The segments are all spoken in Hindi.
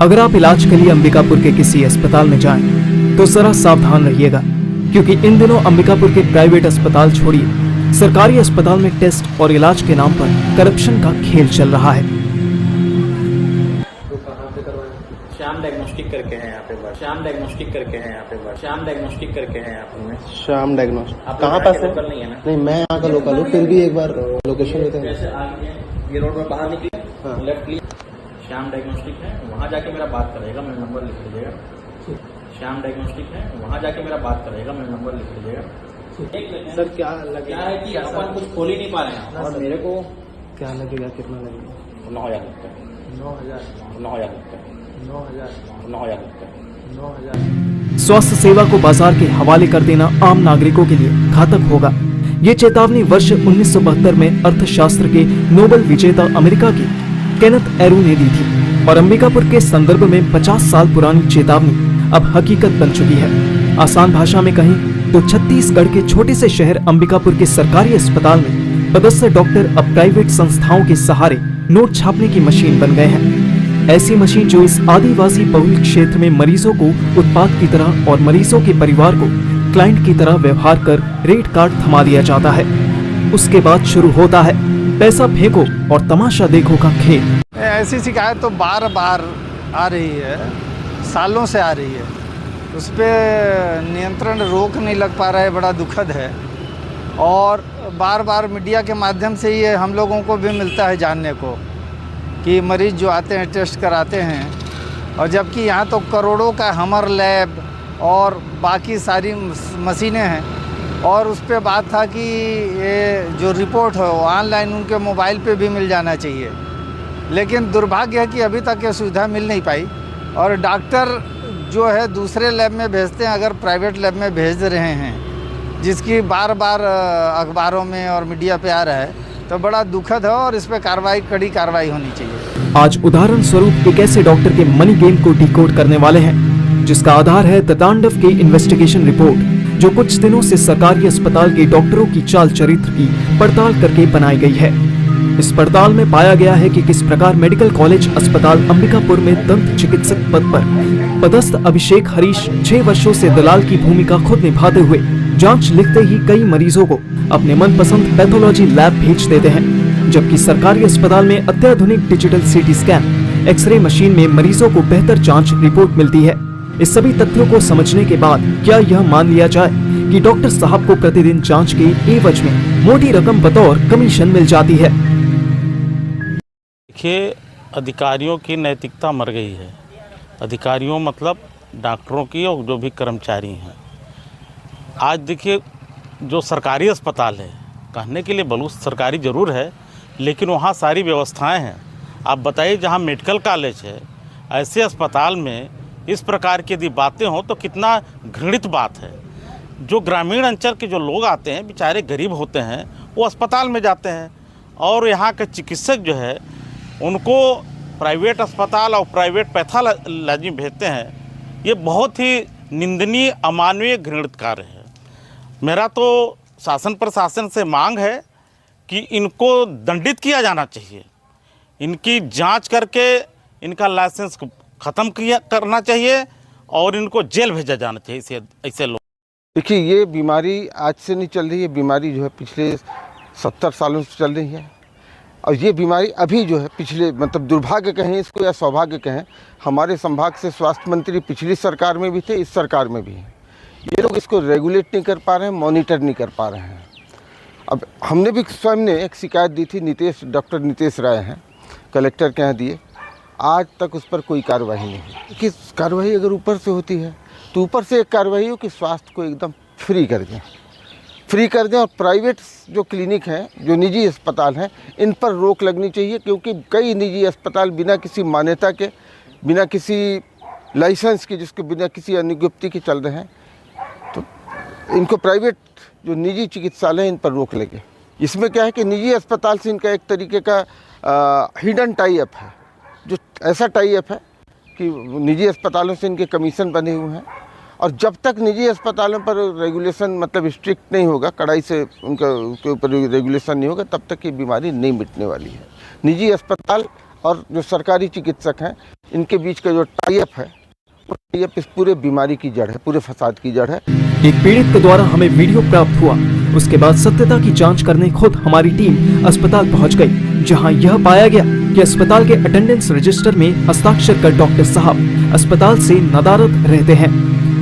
अगर आप इलाज के लिए अंबिकापुर के किसी अस्पताल में जाएं, तो जरा सावधान रहिएगा, क्योंकि इन दिनों अंबिकापुर के प्राइवेट अस्पताल छोड़िए सरकारी अस्पताल में टेस्ट और इलाज के नाम पर करप्शन का खेल चल रहा है। तो कहाँ पे करवाएं? श्याम डायग्नोस्टिक करके हैं यहाँ पे बस। श्याम डायग्नोस्टिक करके हैं यहाँ पे बस। श्याम डायग्नोस्टिक करके हैं यहाँ पे। श्याम डायग्नोस्टिक आप कहाँ पास है? लोकल नहीं है ना? नहीं, मैं यहाँ का लोकल हूँ, फिर भी एक बार लोकेशन देते हैं। जैसे आगे ये रोड में बाहर निकले, हाँ। लेफ्ट ली, श्याम डायग्नोस्टिक है, वहाँ जाके मेरा बात करेगा, मेरा नंबर लिख लीजिएगा। श्याम डायग्नोस्टिक है, वहाँ जाके मेरा बात करेगा, मेरा नंबर लिख लीजिएगा। सर क्या क्या है कि अपन कुछ खोल ही नहीं पा रहे हैं और मेरे को क्या लगेगा, कितना लगेगा? 9,000 लगता है। 9,000 9,000 लगता है। 9,000 9,000 लगता है। 9,000। स्वास्थ्य सेवा को बाजार के हवाले कर देना आम नागरिकों के लिए घातक होगा। ये चेतावनी वर्ष 1972 में अर्थशास्त्र के नोबेल विजेता अमेरिका के केनेथ एरू ने दी थी और अंबिकापुर के संदर्भ में 50 साल पुरानी चेतावनी अब हकीकत बन चुकी है। आसान भाषा में कहें तो छत्तीसगढ़ के छोटे से शहर अंबिकापुर के सरकारी अस्पताल में पदस्थ डॉक्टर अब प्राइवेट संस्थाओं के सहारे नोट छापने की मशीन बन गए हैं। ऐसी मशीन जो इस आदिवासी बहुल क्षेत्र में मरीजों को उत्पाद की तरह और मरीजों के परिवार को क्लाइंट की तरह व्यवहार कर रेट कार्ड थमा दिया जाता है। उसके बाद शुरू होता है पैसा फेंको और तमाशा देखो का खेल। ऐसी शिकायत तो बार बार आ रही है, सालों से आ रही है। उस पर नियंत्रण रोक नहीं लग पा रहा है, बड़ा दुखद है। और बार बार मीडिया के माध्यम से ये हम लोगों को भी मिलता है जानने को कि मरीज़ जो आते हैं टेस्ट कराते हैं, और जबकि यहाँ तो करोड़ों का हमर लैब और बाकी सारी मशीनें हैं। और उस पर बात था कि ये जो रिपोर्ट है वो ऑनलाइन उनके मोबाइल पे भी मिल जाना चाहिए, लेकिन दुर्भाग्य है कि अभी तक ये सुविधा मिल नहीं पाई। और डॉक्टर जो है दूसरे लैब में भेजते हैं, अगर प्राइवेट लैब में भेज रहे हैं, जिसकी बार बार अखबारों में और मीडिया पे आ रहा है, तो बड़ा दुखद है और इस पर कड़ी कार्रवाई होनी चाहिए। आज उदाहरण स्वरूप एक ऐसे डॉक्टर के मनी गेम को डिकोड करने वाले हैं, जिसका आधार है द तांडव की इन्वेस्टिगेशन रिपोर्ट, जो कुछ दिनों से सरकारी अस्पताल के डॉक्टरों की चाल चरित्र की पड़ताल करके बनाई गई है। इस पड़ताल में पाया गया है कि किस प्रकार मेडिकल कॉलेज अस्पताल अंबिकापुर में दंत चिकित्सक पद पर पदस्थ अभिषेक हरीश 6 वर्षों से दलाल की भूमिका खुद निभाते हुए जांच लिखते ही कई मरीजों को अपने मनपसंद पैथोलॉजी लैब भेज देते हैं, जबकि सरकारी अस्पताल में अत्याधुनिक digital CT scan, x ray machine में मरीजों को बेहतर जांच रिपोर्ट मिलती है। इस सभी तथ्यों को समझने के बाद क्या यह मान लिया जाए कि डॉक्टर साहब को प्रतिदिन जांच के एवज में मोटी रकम बतौर कमीशन मिल जाती है? देखिए, अधिकारियों की नैतिकता मर गई है। अधिकारियों मतलब डॉक्टरों की और जो भी कर्मचारी हैं। आज देखिए, जो सरकारी अस्पताल है, कहने के लिए बलूच सरकारी ज़रूर है, लेकिन वहाँ सारी व्यवस्थाएं हैं। आप बताइए, जहाँ मेडिकल कॉलेज है, ऐसे अस्पताल में इस प्रकार की यदि बातें हों तो कितना घृणित बात है। जो ग्रामीण अंचल के जो लोग आते हैं, बेचारे गरीब होते हैं, वो अस्पताल में जाते हैं, और यहाँ के चिकित्सक जो है उनको प्राइवेट अस्पताल और प्राइवेट पैथोलॉजी भेजते हैं। ये बहुत ही निंदनीय, अमानवीय, घृणित कार्य है। मेरा तो शासन प्रशासन से मांग है कि इनको दंडित किया जाना चाहिए, इनकी जांच करके इनका लाइसेंस ख़त्म करना चाहिए और इनको जेल भेजा जाना चाहिए ऐसे लोग। देखिए, ये बीमारी आज से नहीं चल रही है, बीमारी जो है पिछले 70 सालों से चल रही है। और ये बीमारी अभी जो है पिछले, मतलब दुर्भाग्य कहें इसको या सौभाग्य कहें, हमारे संभाग से स्वास्थ्य मंत्री पिछली सरकार में भी थे, इस सरकार में भी हैं। ये लोग इसको रेगुलेट नहीं कर पा रहे हैं, मॉनिटर नहीं कर पा रहे हैं। अब हमने भी स्वयं ने एक शिकायत दी थी, डॉक्टर नितेश राय हैं, कलेक्टर के यहाँ दिए, आज तक उस पर कोई कार्रवाई नहीं है। कि कार्रवाई अगर ऊपर से होती है तो ऊपर से एक कार्रवाई हो कि स्वास्थ्य को एकदम फ्री कर दें और प्राइवेट जो क्लिनिक हैं, जो निजी अस्पताल हैं, इन पर रोक लगनी चाहिए, क्योंकि कई निजी अस्पताल बिना किसी मान्यता के, बिना किसी लाइसेंस के, जिसके बिना किसी अनुज्ञप्ति के चल रहे हैं। तो इनको प्राइवेट जो निजी चिकित्सालय हैं, इन पर रोक लगे। इसमें क्या है कि निजी अस्पताल से इनका एक तरीके का हिडन टाई अप है, जो ऐसा टाई अप है कि निजी अस्पतालों से इनके कमीशन बने हुए हैं। और जब तक निजी अस्पतालों पर रेगुलेशन, मतलब स्ट्रिक्ट नहीं होगा, कड़ाई से उनके ऊपर रेगुलेशन नहीं होगा, तब तक ये बीमारी नहीं मिटने वाली है। निजी अस्पताल और जो सरकारी चिकित्सक हैं इनके बीच का जो टाई अप है, वो टाई अप इस पूरे बीमारी की जड़ है, पूरे फसाद की जड़ है। एक पीड़ित के द्वारा हमें वीडियो प्राप्त हुआ। उसके बाद सत्यता की जांच करने खुद हमारी टीम अस्पताल पहुंच गई, जहां यह पाया गया कि अस्पताल के अटेंडेंस रजिस्टर में हस्ताक्षर कर डॉक्टर साहब अस्पताल से नदारद रहते हैं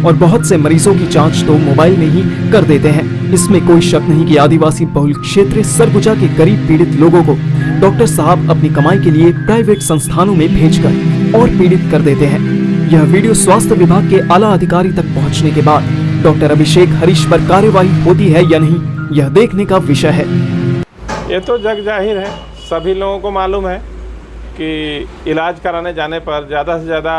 और बहुत से मरीजों की जांच तो मोबाइल में ही कर देते हैं। इसमें कोई शक नहीं कि आदिवासी बहुल क्षेत्र सरगुजा के गरीब पीड़ित लोगों को डॉक्टर साहब अपनी कमाई के लिए प्राइवेट संस्थानों में भेजकर और पीड़ित कर देते हैं। यह वीडियो स्वास्थ्य विभाग के आला अधिकारी तक पहुंचने के बाद डॉक्टर अभिषेक हरीश पर कार्यवाही होती है या नहीं, यह देखने का विषय है। ये तो जग जाहिर है, सभी लोगों को मालूम है कि इलाज कराने जाने पर ज़्यादा से ज़्यादा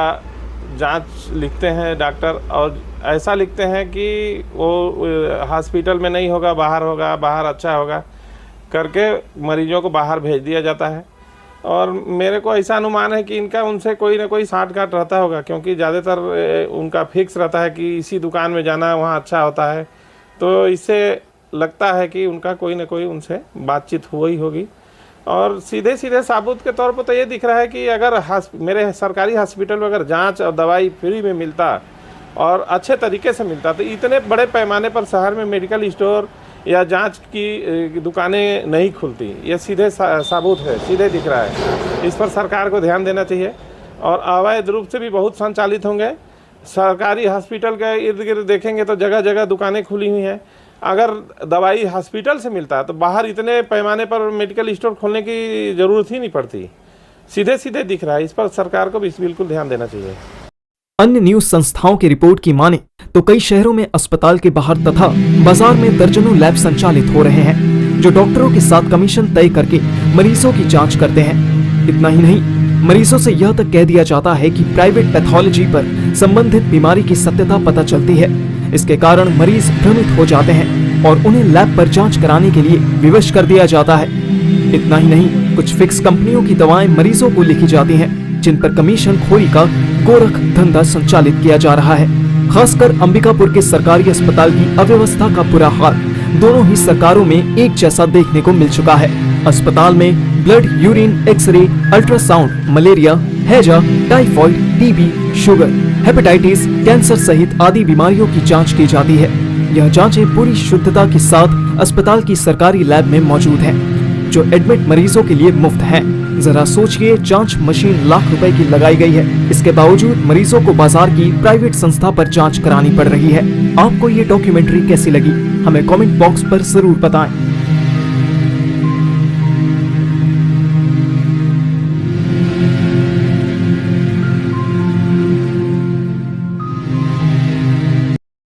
जांच लिखते हैं डॉक्टर, और ऐसा लिखते हैं कि वो हॉस्पिटल में नहीं होगा, बाहर अच्छा होगा करके मरीजों को बाहर भेज दिया जाता है। और मेरे को ऐसा अनुमान है कि इनका उनसे कोई ना कोई साठगांठ रहता होगा, क्योंकि ज़्यादातर उनका फिक्स रहता है कि इसी दुकान में जाना है, वहाँ अच्छा होता है। तो इससे लगता है कि उनका कोई ना कोई उनसे बातचीत हुई होगी। और सीधे सीधे साबुत के तौर पर तो ये दिख रहा है कि अगर मेरे सरकारी हॉस्पिटल में अगर जांच और दवाई फ्री में मिलता और अच्छे तरीके से मिलता तो इतने बड़े पैमाने पर शहर में मेडिकल स्टोर या जांच की दुकानें नहीं खुलती। ये सीधे साबुत है, सीधे दिख रहा है। इस पर सरकार को ध्यान देना चाहिए। और अवैध रूप से भी बहुत संचालित होंगे। सरकारी हॉस्पिटल के इर्द गिर्द देखेंगे तो जगह जगह दुकानें खुली हुई हैं। अगर दवाई हॉस्पिटल से मिलता है तो बाहर इतने पैमाने पर मेडिकल स्टोर खोलने की ज़रूरत ही नहीं पड़ती। सीधे सीधे दिख रहा है। इस पर सरकार को भी बिल्कुल ध्यान देना चाहिए। अन्य न्यूज संस्थाओं की रिपोर्ट की माने तो कई शहरों में अस्पताल के बाहर तथा बाजार में दर्जनों लैब संचालित हो रहे हैं, जो डॉक्टरों के साथ कमीशन तय करके मरीजों की जांच करते हैं। इतना ही नहीं, मरीजों से यह तक कह दिया जाता है कि प्राइवेट पैथोलॉजी पर संबंधित बीमारी की सत्यता पता चलती है। इसके कारण मरीज भ्रमित हो जाते हैं और उन्हें लैब पर जांच कराने के लिए विवश कर दिया जाता है। इतना ही नहीं, कुछ फिक्स कंपनियों की दवाएं मरीजों को लिखी जाती हैं, जिन पर कमीशन खोरी का गोरख धंधा संचालित किया जा रहा है। खासकर अंबिकापुर के सरकारी अस्पताल की अव्यवस्था का बुरा हाल दोनों ही सरकारों में एक जैसा देखने को मिल चुका है। अस्पताल में blood, urine, x-ray, ultrasound, malaria, हैजा, typhoid, TB, sugar, hepatitis, cancer सहित आदि बीमारियों की जांच की जाती है। यह जांचें पूरी शुद्धता के साथ अस्पताल की सरकारी लैब में मौजूद हैं, जो एडमिट मरीजों के लिए मुफ्त हैं। जरा सोचिए, जांच मशीन लाख रुपए की लगाई गई है, इसके बावजूद मरीजों को बाजार की प्राइवेट संस्था पर जांच करानी पड़ रही है। आपको ये डॉक्यूमेंट्री कैसी लगी, हमें कमेंट बॉक्स पर जरूर बताएं।